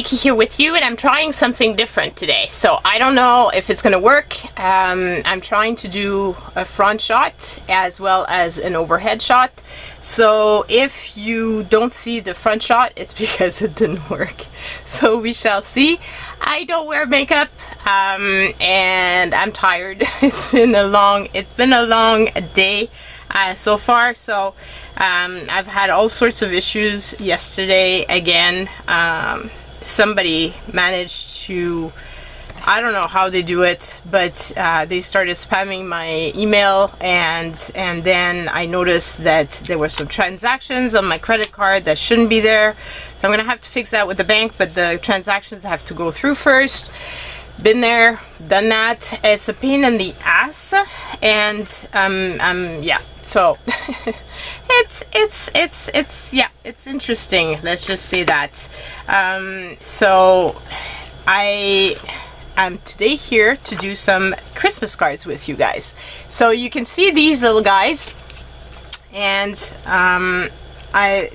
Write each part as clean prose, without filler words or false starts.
Vicky here with you, and I'm trying something different today. So I don't know if it's gonna work. I'm trying to do a front shot as well as an overhead shot. So if you don't see the front shot, it's because it didn't work. So we shall see. I don't wear makeup, and I'm tired. It's been a long day so far. So I've had all sorts of issues yesterday again. Somebody managed to, I don't know how they do it, but they started spamming my email, and then I noticed that there were some transactions on my credit card that shouldn't be there. So I'm gonna have to fix that with the bank, but the transactions have to go through first. Been there, done that. It's a pain in the ass, and yeah, so it's interesting, let's just say that. So I'm today here to do some Christmas cards with you guys. So you can see these little guys, and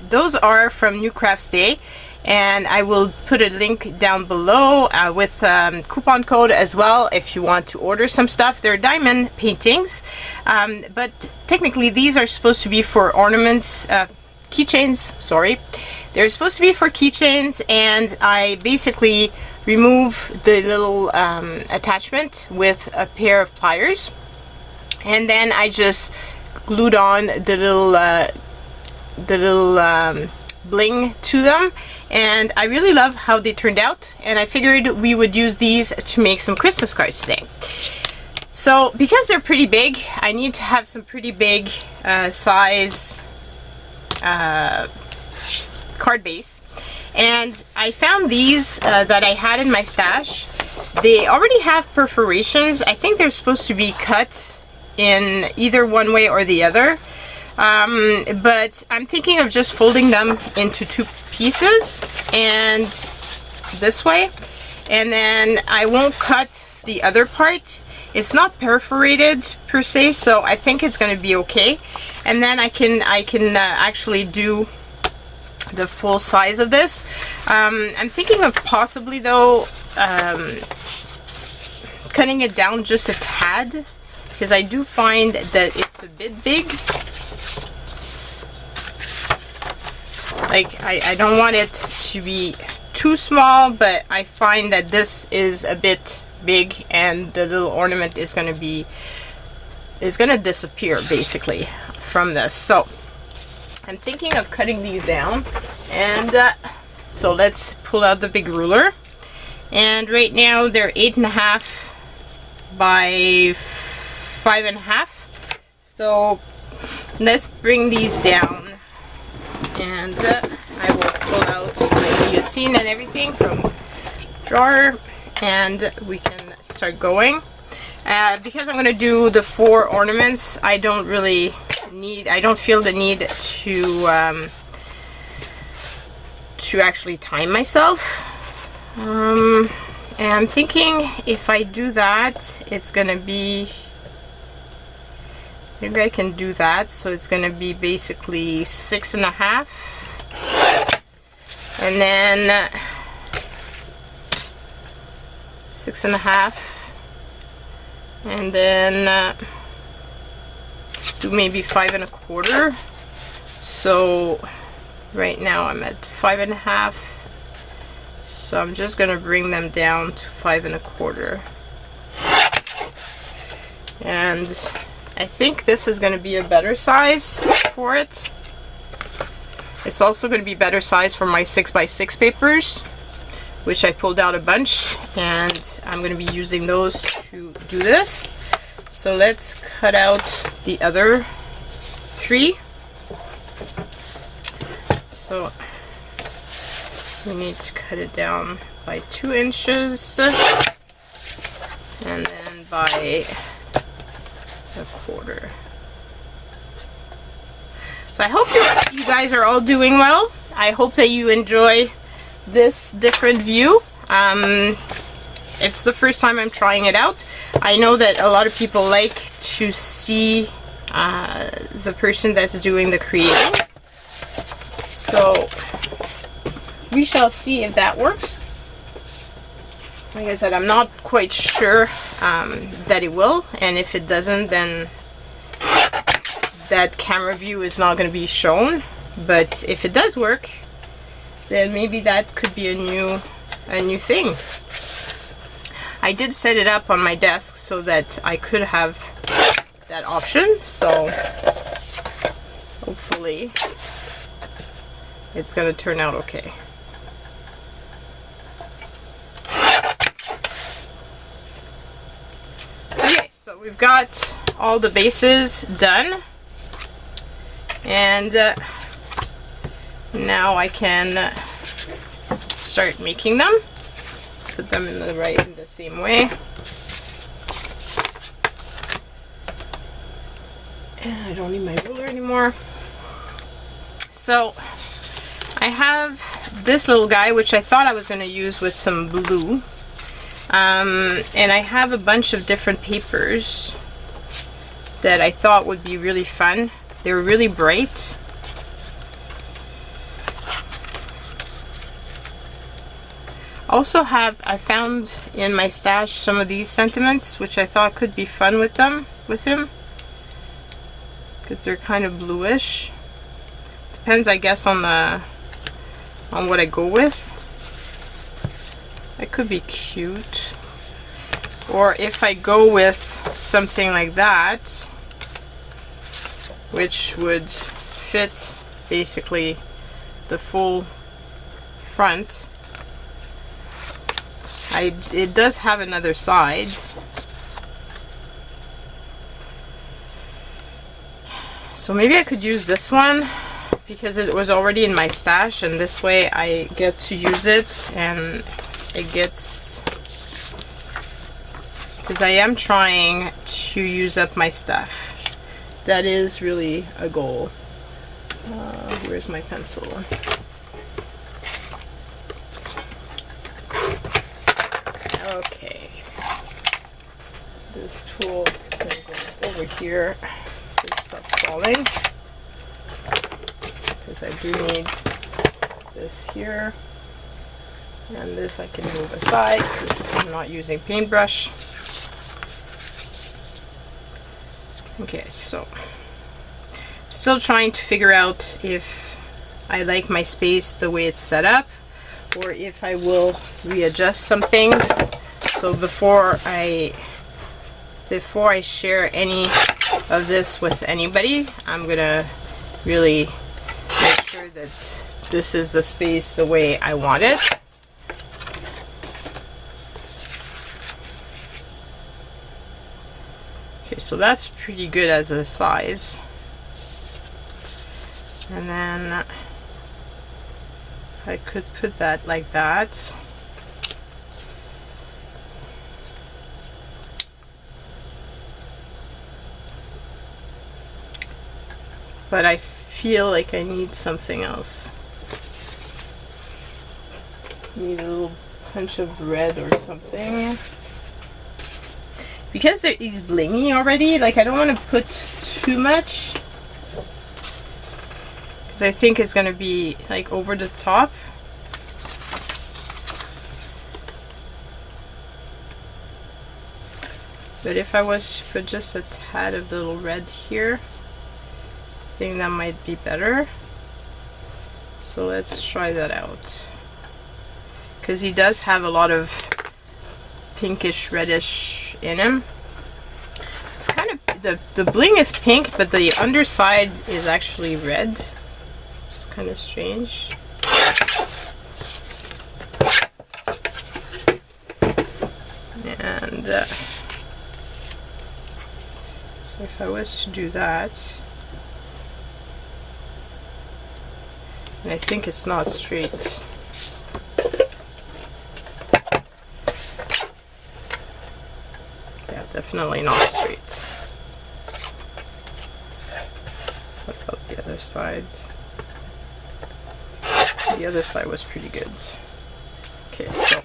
those are from New Crafts Day, and I will put a link down below with coupon code as well if you want to order some stuff. They're diamond paintings, but technically these are supposed to be for ornaments, keychains, sorry. They're supposed to be for keychains, and I basically remove the little attachment with a pair of pliers, and then I just glued on the little bling to them, and I really love how they turned out, and I figured we would use these to make some Christmas cards today. So because they're pretty big, I need to have some pretty big size card base, and I found these that I had in my stash. They already have perforations. I think they're supposed to be cut in either one way or the other, but I'm thinking of just folding them into two pieces and this way, and then I won't cut the other part. It's not perforated per se, so I think it's going to be okay, and then I can actually do the full size of this. I'm thinking of possibly though cutting it down just a tad, because I do find that it's a bit big. Like I don't want it to be too small, but I find that this is a bit big, and the little ornament is gonna disappear basically from this. So I'm thinking of cutting these down, and so let's pull out the big ruler, and right now they're 8.5 by 5.5. So let's bring these down, and I will pull out my guillotine and everything from drawer, and we can start going. Because I'm gonna do the 4 ornaments, I don't feel the need to actually time myself. And I'm thinking if I do that, it's gonna be, maybe I can do that, so it's gonna be basically 6.5, and then 6.5, and then do maybe 5.25. So right now I'm at 5.5, so I'm just gonna bring them down to 5.25, and I think this is gonna be a better size for it. It's also gonna be better size for my 6x6 papers, which I pulled out a bunch, and I'm going to be using those to do this. So let's cut out the other 3. So we need to cut it down by 2 inches, and then by 1/4. So I hope you guys are all doing well. I hope that you enjoy this different view. It's the first time I'm trying it out. I know that a lot of people like to see the person that's doing the creating, so we shall see if that works. like I said, I'm not quite sure that it will, and if it doesn't, then that camera view is not going to be shown. But if it does work, then maybe that could be a new thing. I did set it up on my desk so that I could have that option, so hopefully it's going to turn out okay. Okay, so we've got all the bases done, and now I can start making them. Put them in the same way. And I don't need my ruler anymore. So I have this little guy, which I thought I was going to use with some blue. And I have a bunch of different papers that I thought would be really fun. They were really bright. Also I found in my stash some of these sentiments, which I thought could be fun with him, because they're kind of bluish. Depends, I guess, on what I go with. That could be cute. Or if I go with something like that, which would fit basically the full front. It does have another side. So maybe I could use this one because it was already in my stash, and this way I get to use it, and it gets, because I am trying to use up my stuff. That is really a goal. Where's my pencil? Okay, this tool is going to go over here so it stops falling, because I do need this here, and this I can move aside because I'm not using paintbrush. Okay, so I'm still trying to figure out if I like my space the way it's set up, or if I will readjust some things. So before I share any of this with anybody, I'm gonna really make sure that this is the space the way I want it. Okay, so that's pretty good as a size. And then I could put that like that. But I feel like I need something else. Need a little punch of red or something. Because he's blingy already, like I don't want to put too much, because I think it's going to be like over the top. But if I was to put just a tad of little red here, I think that might be better. So let's try that out. Because he does have a lot of pinkish reddish in him. It's kind of, the bling is pink, but the underside is actually red. Which is kind of strange. And so if I was to do that, and I think it's not straight. Yeah, definitely not straight. What about the other side? The other side was pretty good. Okay, so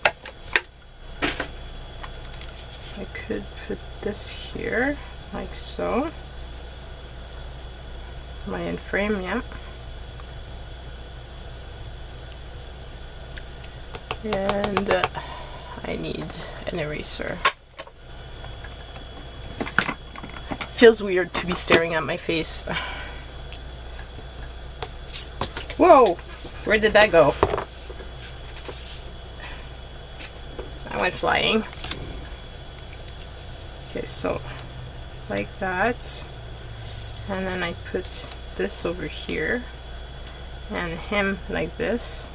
I could put this here, like so. Am I in frame? Yeah. And I need an eraser. Feels weird to be staring at my face. Whoa! Where did that go? That went flying. Okay, so like that. And then I put this over here. And him like this.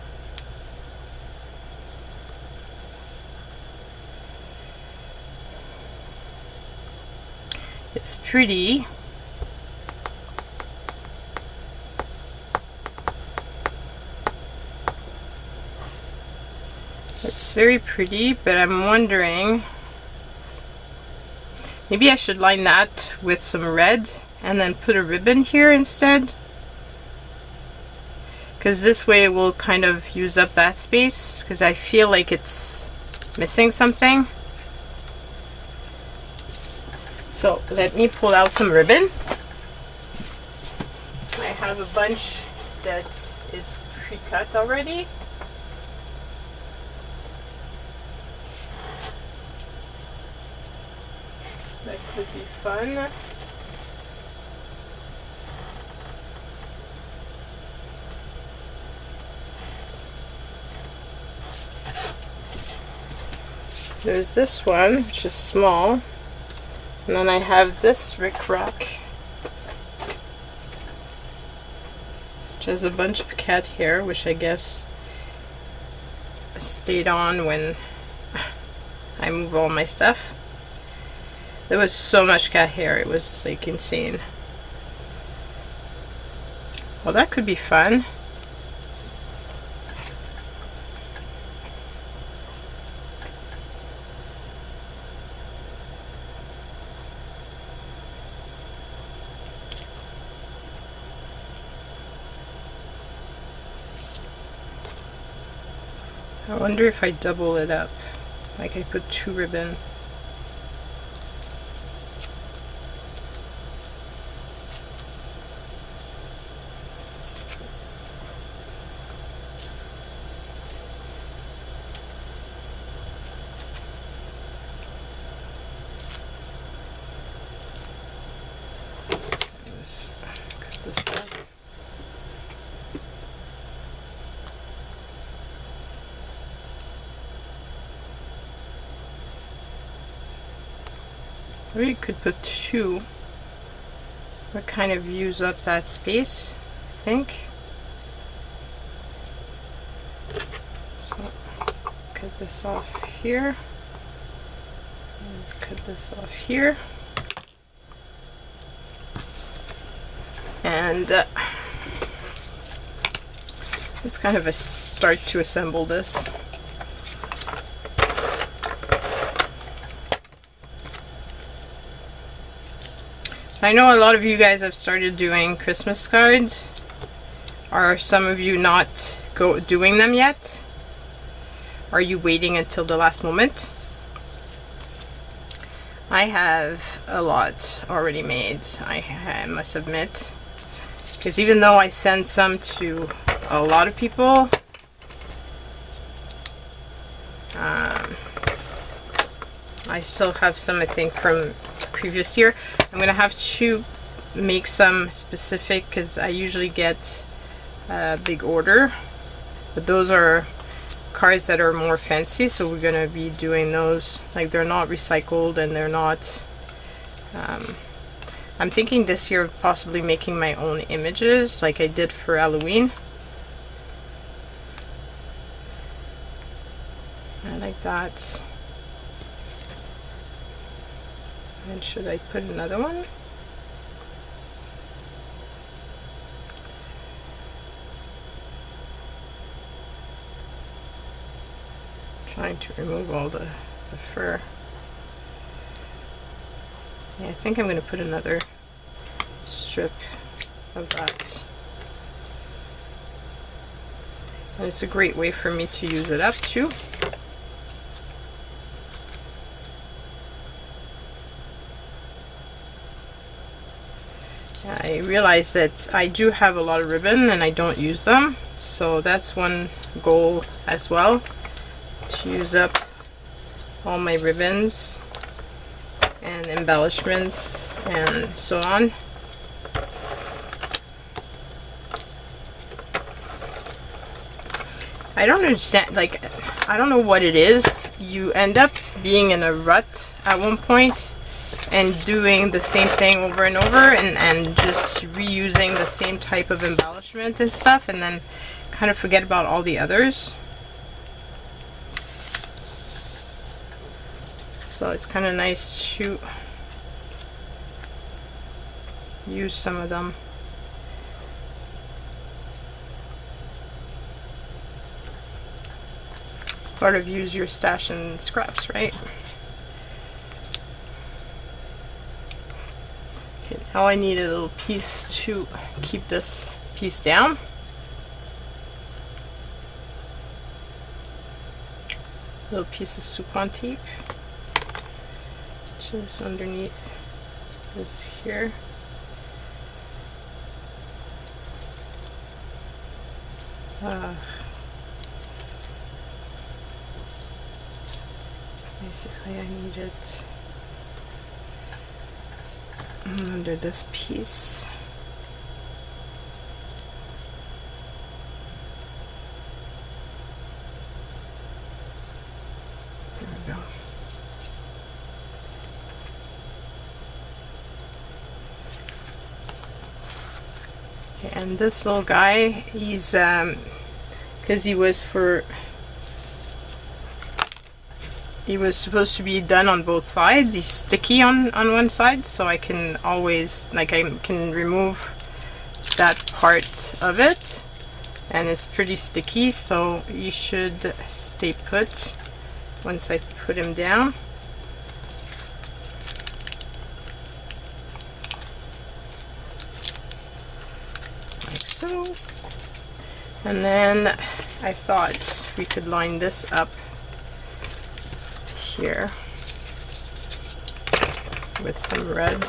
It's pretty. It's very pretty, but I'm wondering, maybe I should line that with some red and then put a ribbon here instead. Because this way it will kind of use up that space, because I feel like it's missing something. So let me pull out some ribbon. I have a bunch that is pre-cut already. That could be fun. There's this one, which is small. And then I have this rickrack, which has a bunch of cat hair, which I guess stayed on when I move all my stuff. There was so much cat hair, it was like insane. Well, that could be fun. I wonder if I double it up, like I put 2 ribbon. Let's cut this up. Or you could put 2, but kind of use up that space, I think. So, cut this off here, and cut this off here, and it's kind of a start to assemble this. I know a lot of you guys have started doing Christmas cards. Are some of you not doing them yet? Are you waiting until the last moment? I have a lot already made, I must admit. Because even though I send some to a lot of people, I still have some, I think, from previous year. I'm gonna have to make some specific because I usually get a big order, but those are cards that are more fancy, so we're gonna be doing those. Like, they're not recycled and they're not I'm thinking this year of possibly making my own images like I did for Halloween. I like that. And should I put another one? Trying to remove all the fur. Yeah, I think I'm going to put another strip of that. And it's a great way for me to use it up too. I realized that I do have a lot of ribbon and I don't use them, so that's one goal as well, to use up all my ribbons and embellishments and so on. I don't understand, like, I don't know what it is. You end up being in a rut at one point and doing the same thing over and over, and just reusing the same type of embellishment and stuff, and then kind of forget about all the others. So it's kind of nice to use some of them. It's part of use your stash and scraps, right? Okay, now I need a little piece to keep this piece down. A little piece of Soupon tape just underneath this here. Basically I need it under this piece. There we go. Okay, and this little guy, he's because he was supposed to be done on both sides. He's sticky on one side, so I can always, like, I can remove that part of it, and it's pretty sticky, so you should stay put once I put him down. Like so. And then I thought we could line this up here with some red.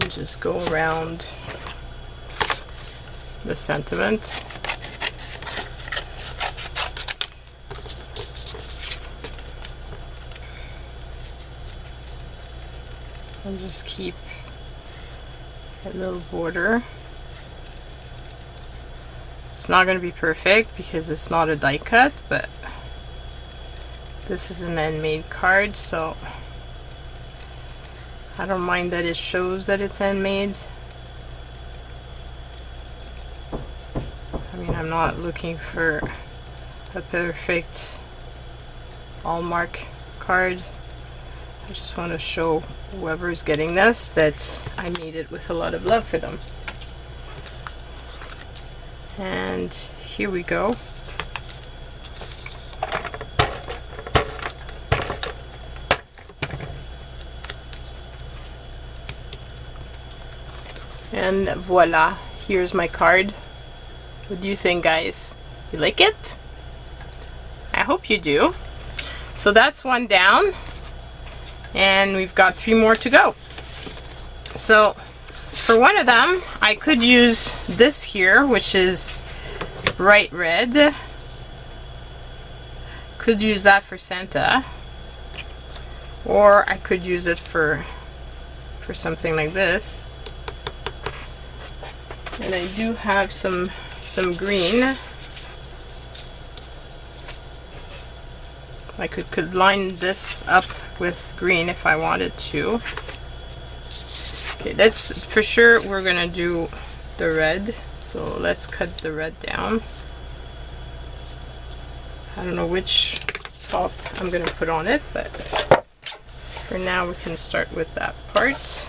And just go around the sentiment. And just keep a little border. It's not going to be perfect because it's not a die cut, but this is an handmade card, so I don't mind that it shows that it's handmade. I mean, I'm not looking for a perfect Hallmark card. I just want to show whoever's getting this that I made it with a lot of love for them. And here we go. And voila, here's my card. What do you think, guys? You like it? I hope you do. So that's one down, and we've got 3 more to go. So for one of them, I could use this here, which is bright red. Could use that for Santa, or I could use it for something like this. And I do have some green. I could line this up with green if I wanted to. Okay, that's for sure. We're gonna do the red, so let's cut the red down. I don't know which top I'm gonna put on it, but for now we can start with that part.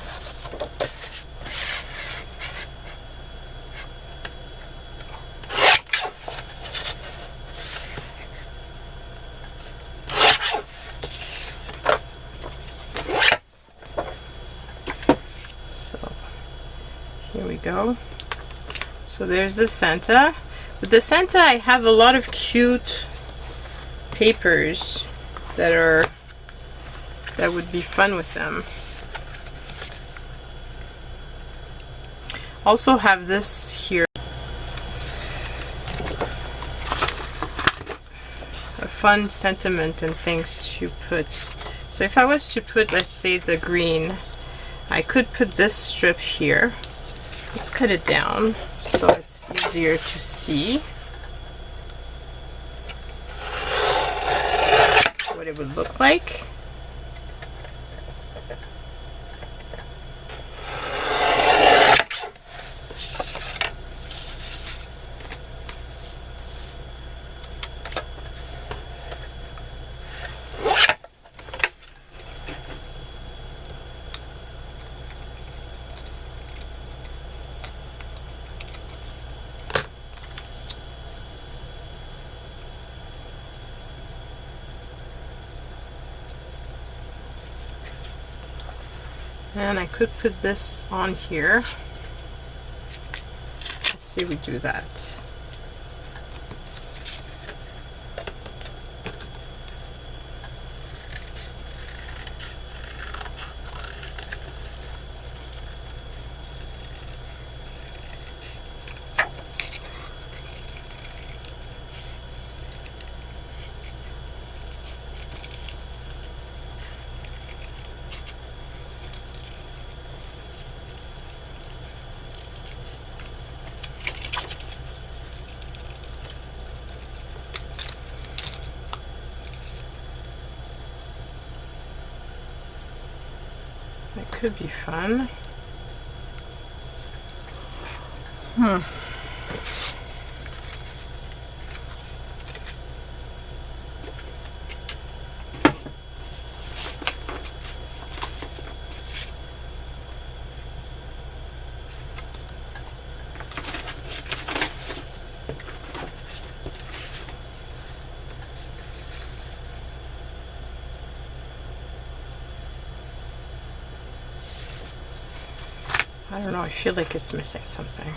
Go. So there's the Santa. With the Santa, I have a lot of cute papers that would be fun with them. Also have this here. fun sentiment and things to put. So if I was to put, let's say, the green, I could put this strip here. Let's cut it down so it's easier to see what it would look like. And I could put this on here. Let's see, we do that. That could be fun. I don't know, I feel like it's missing something.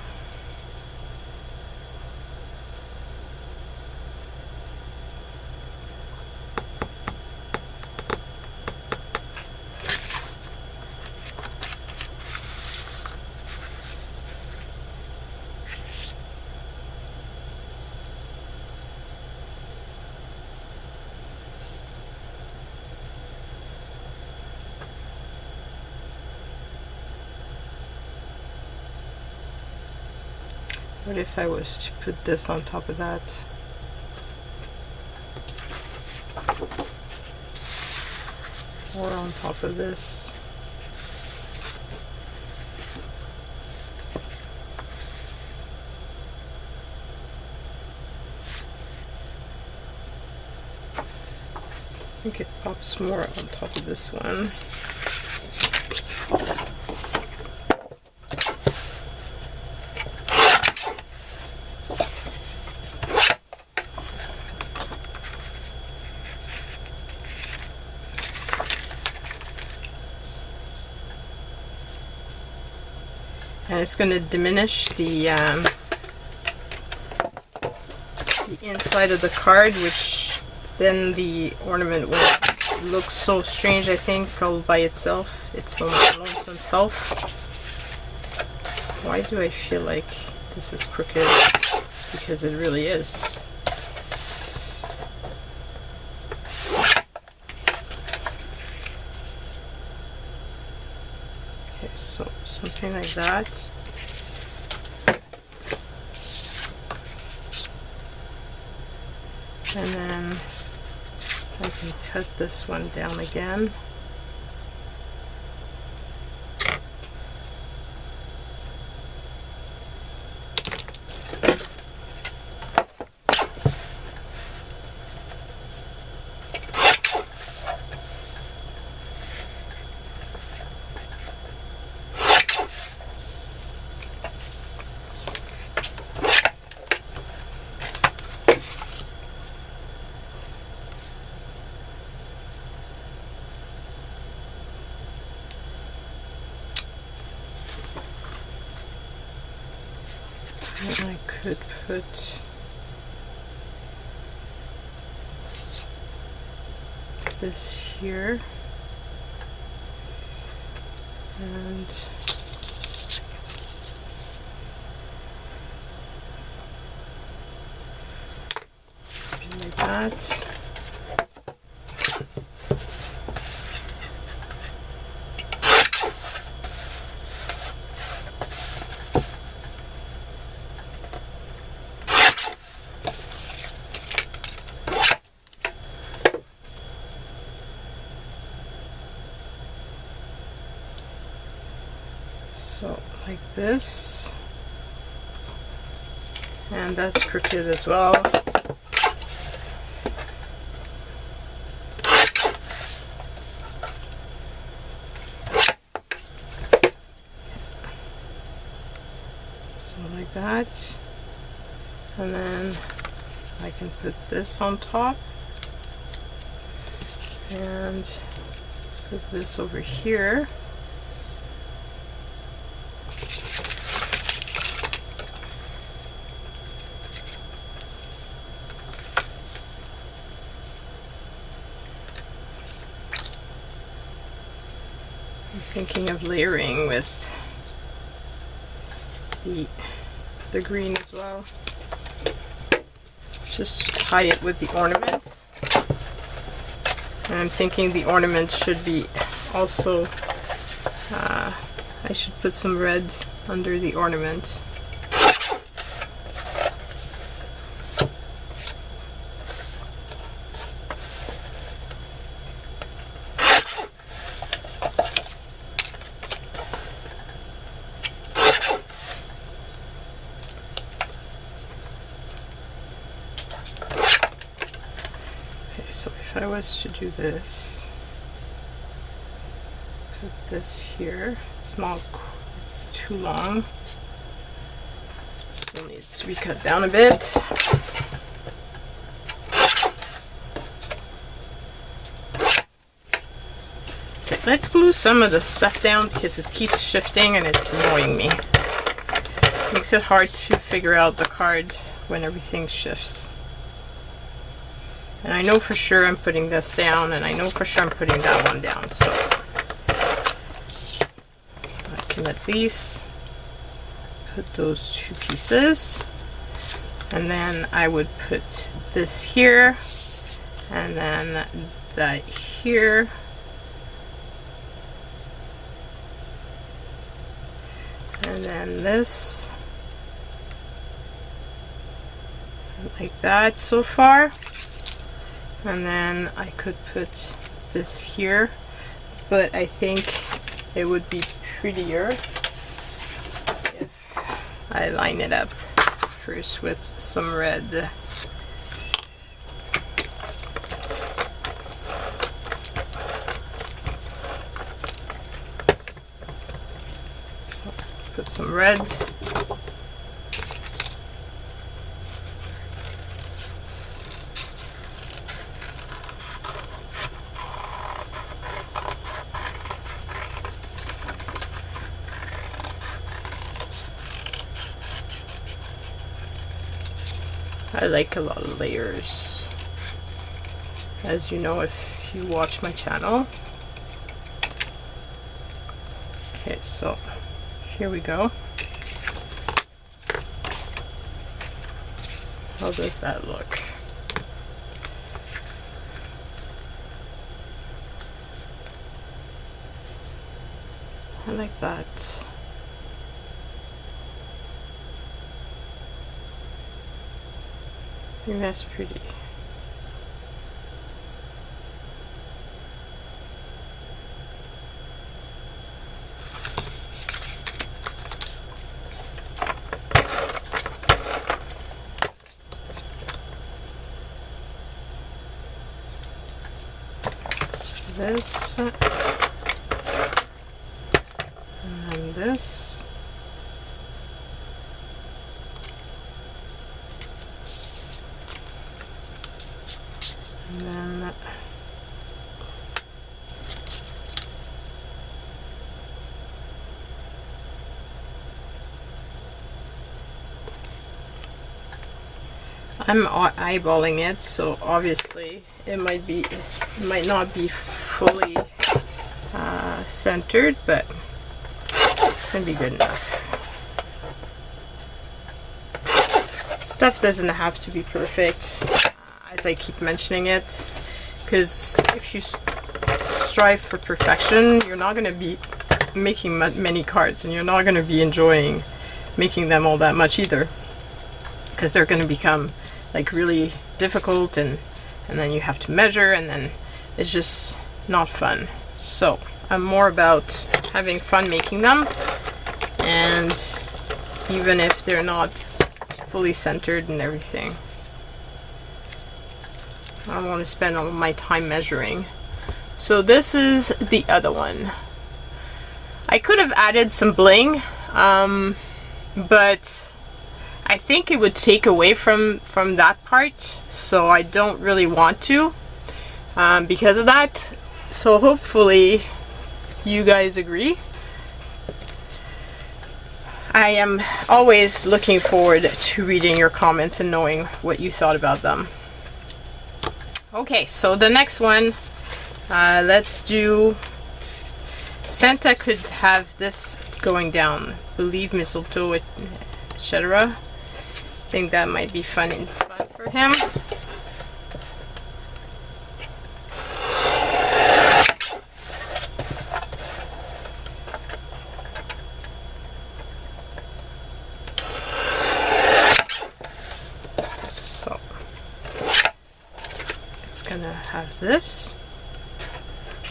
What if I was to put this on top of that? Or on top of this? I think it pops more on top of this one. And it's going to diminish the inside of the card, which then the ornament will look so strange, I think, all by itself. Its own lonesome self. Why do I feel like this is crooked? Because it really is. Okay, so something like that. And then I can cut this one down again. And I could put this here and like that. this. And that's crooked as well. So like that. And then I can put this on top. And put this over here. I'm thinking of layering with the green as well, just to tie it with the ornament. And I'm thinking the ornament should be also, I should put some red under the ornament. So if I was to do this, put this here, it's too long, still needs to be cut down a bit. Okay, let's glue some of the stuff down because it keeps shifting and it's annoying me. It makes it hard to figure out the card when everything shifts. And I know for sure I'm putting this down, and I know for sure I'm putting that one down, so I can at least put those two pieces, and then I would put this here, and then that here, and then this, like that so far. And then I could put this here, but I think it would be prettier if I line it up first with some red. So put some red. I like a lot of layers, as you know if you watch my channel. Okay, so here we go. How does that look? I like that. I think that's pretty. This and then this. And then I'm eyeballing it, so obviously it might not be fully centered, but it's gonna be good enough. Stuff doesn't have to be perfect, as I keep mentioning it, because if you strive for perfection, you're not going to be making many cards, and you're not going to be enjoying making them all that much either, because they're going to become like really difficult, and then you have to measure, and then it's just not fun. So I'm more about having fun making them and even if they're not fully centered and everything. I don't want to spend all my time measuring. So this is the other one. I could have added some bling, but I think it would take away from that part, so I don't really want to because of that. So hopefully you guys agree. I am always looking forward to reading your comments and knowing what you thought about them. Okay, so the next one, let's do Santa could have this going down. Believe mistletoe, etc. I think that might be fun for him. So it's gonna have this,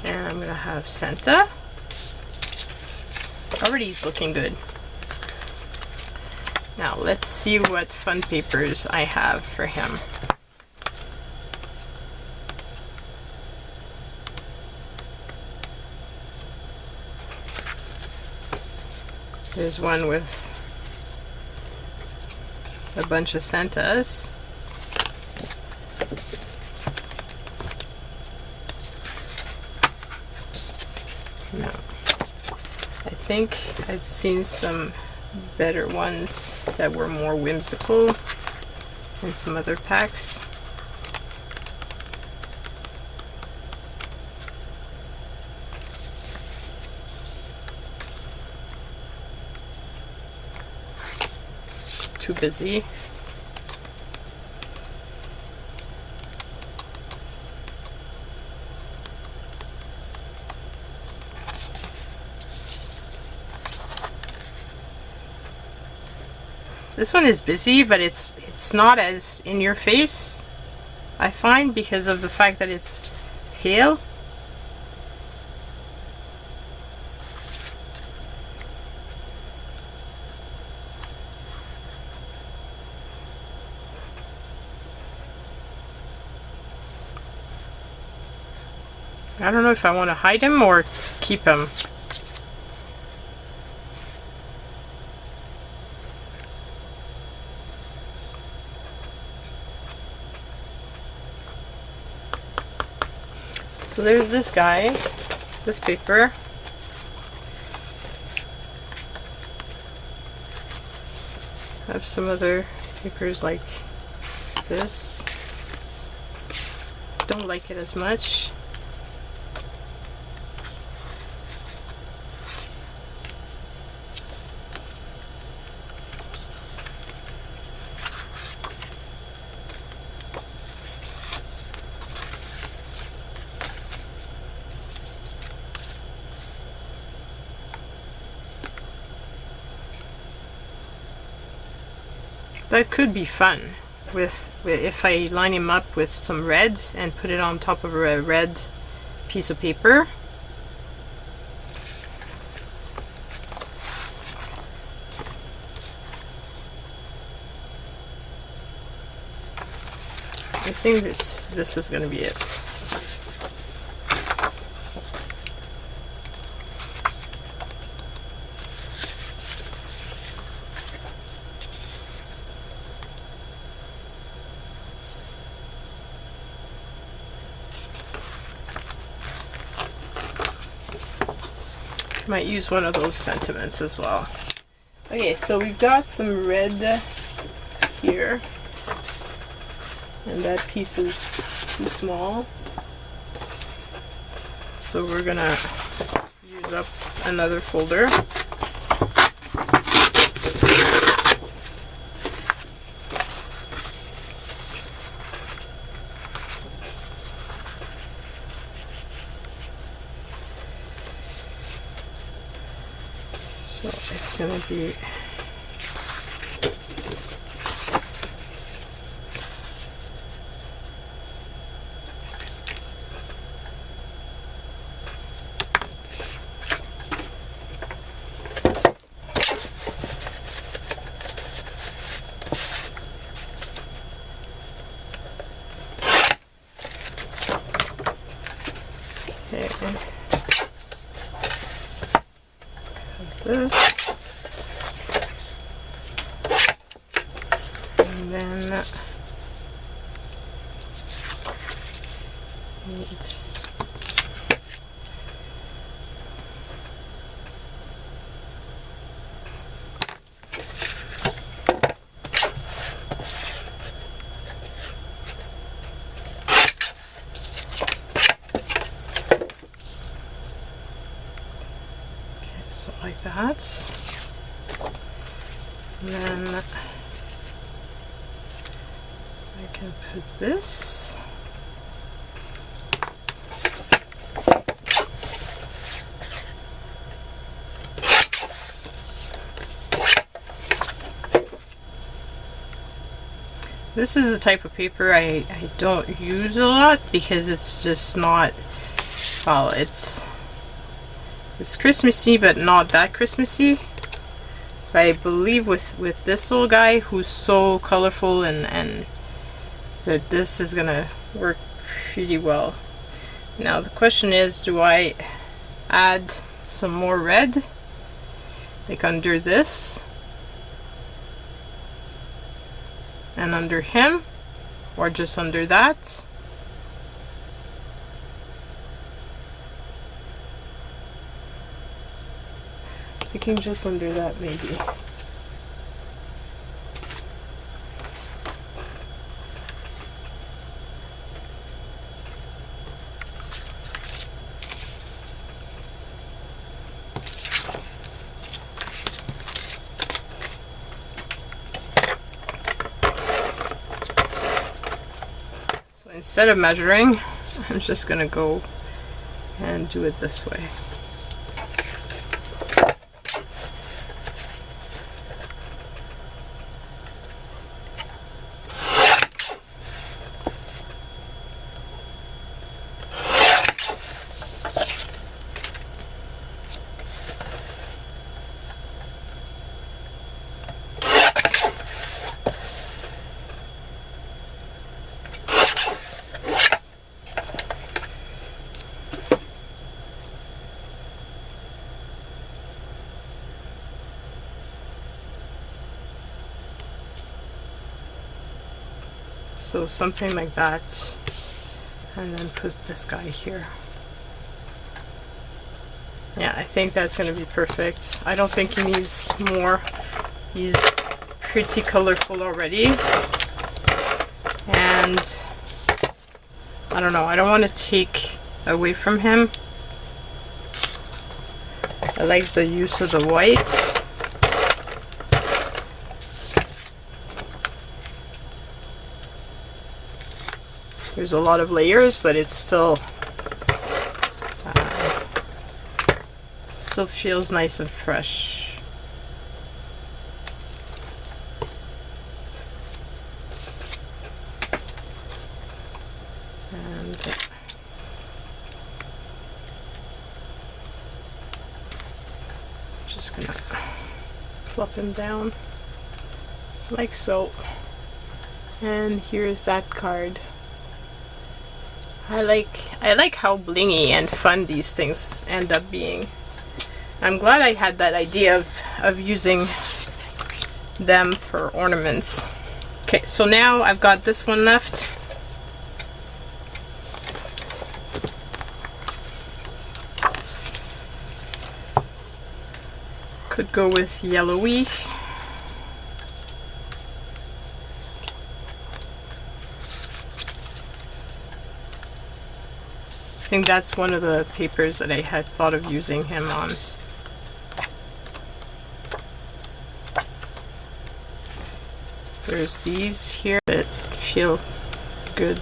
and I'm gonna have Santa. Already he's looking good. Now let's see what fun papers I have for him. There's one with a bunch of Santas. No. I think I've seen some better ones that were more whimsical in some other packs. Too busy. This one is busy, but it's not as in your face, I find, because of the fact that it's pale. I don't know if I want to hide him or keep him. So there's this guy, this paper. I have some other papers like this. Don't like it as much. That could be fun with if I line him up with some red and put it on top of a red piece of paper. I think this is going to be it. Might use one of those sentiments as well. Okay, so we've got some red here, and that piece is too small, so we're gonna use up another folder. So it's going to be this. And then so like that. And then I can put this. This is the type of paper I don't use a lot because it's just not, well, it's Christmassy, but not that Christmassy. But I believe with this little guy who's so colorful and that this is gonna work pretty well. Now the question is, do I add some more red, like under this and under him, or just under that? Thinking just under that maybe. So instead of measuring, I'm just gonna go and do it this way. So something like that, and then put this guy here. Yeah, I think that's gonna be perfect. I don't think he needs more. He's pretty colorful already. And I don't know, I don't want to take away from him. I like the use of the white. There's a lot of layers, but it's still feels nice and fresh. And just gonna plop him down like so. And here's that card. I like how blingy and fun these things end up being. I'm glad I had that idea of using them for ornaments. Okay, so now I've got this one left. Could go with yellowy. I think that's one of the papers that I had thought of using him on. There's these here that feel good.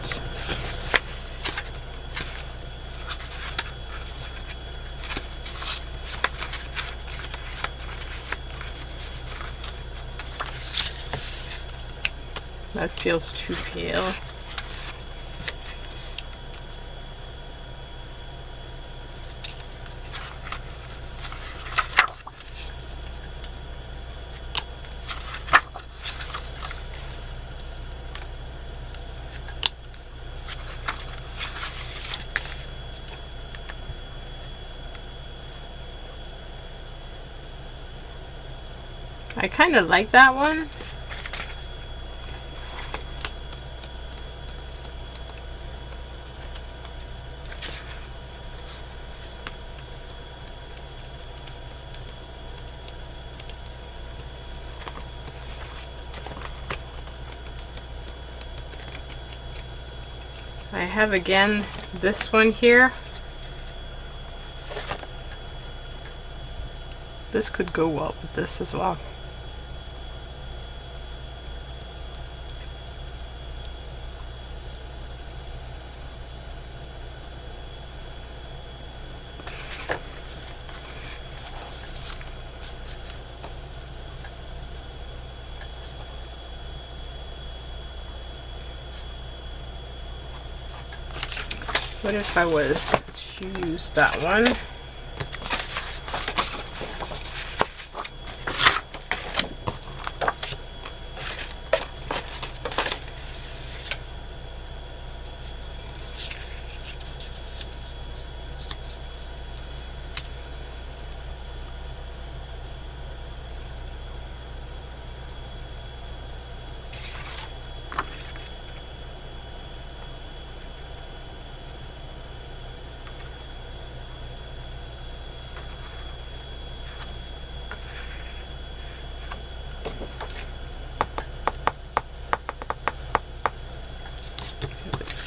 That feels too pale. I kind of like that one. I have again this one here. This could go well with this as well. What if I was to use that one?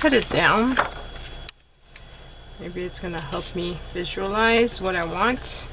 Cut it down. Maybe it's gonna help me visualize what I want.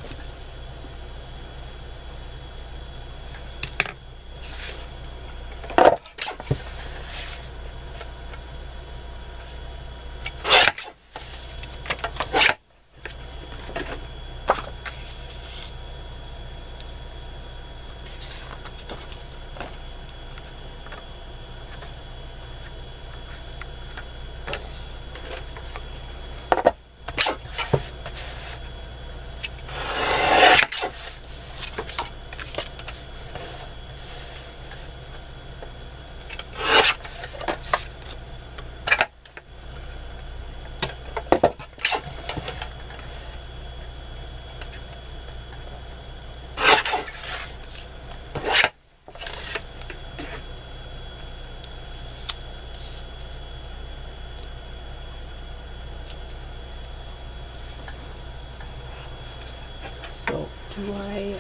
Do I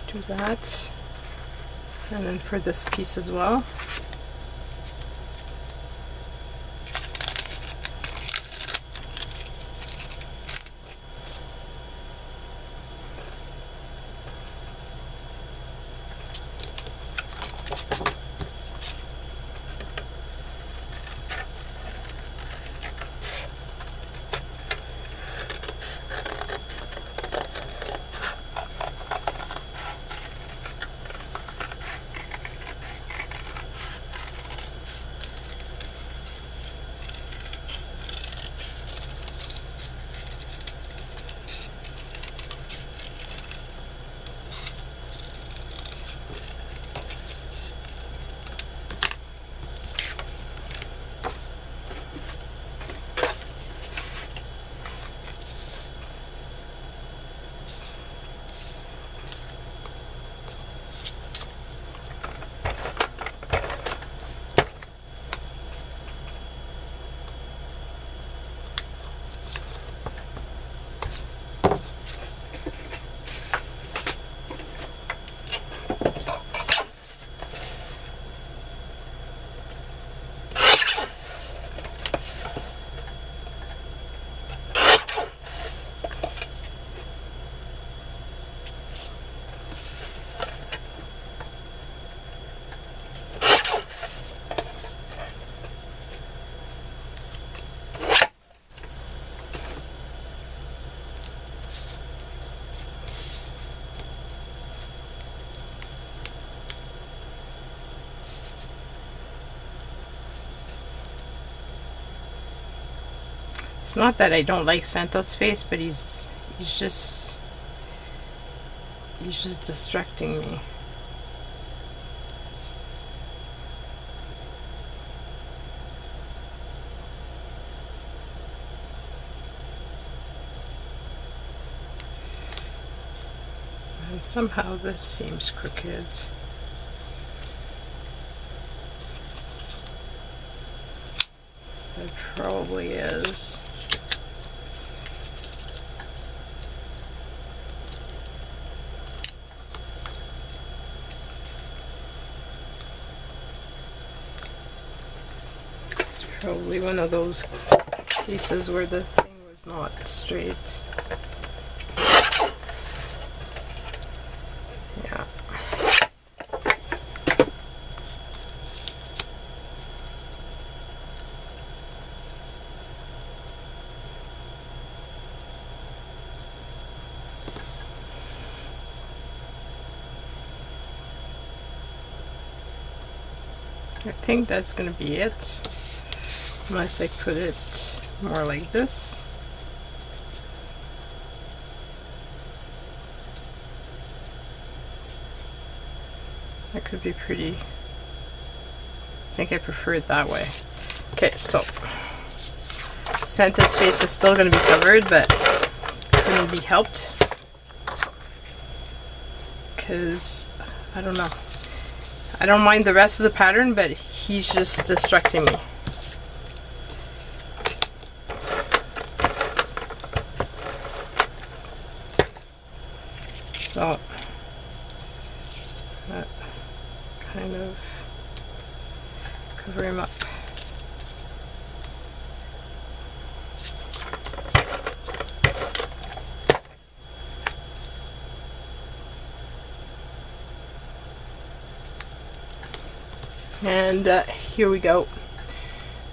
do that? And then for this piece as well. It's not that I don't like Santos' face, but he's just distracting me. And somehow this seems crooked. It probably is. It's probably one of those cases where the thing was not straight. Yeah. I think that's going to be it, unless I put it more like this. That could be pretty. I think I prefer it that way. Okay, so Santa's face is still going to be covered, but couldn't be helped because I don't know. I don't mind the rest of the pattern, but he's just distracting me. So that kind of cover him up. And here we go.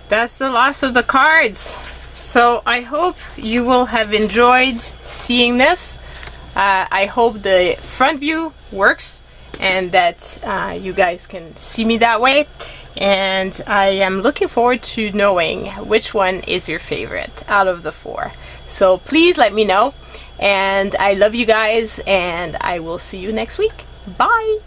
That's the last of the cards. So I hope you will have enjoyed seeing this. I hope the front view works and that you guys can see me that way. And I am looking forward to knowing which one is your favorite out of the 4. So please let me know. And I love you guys, and I will see you next week. Bye!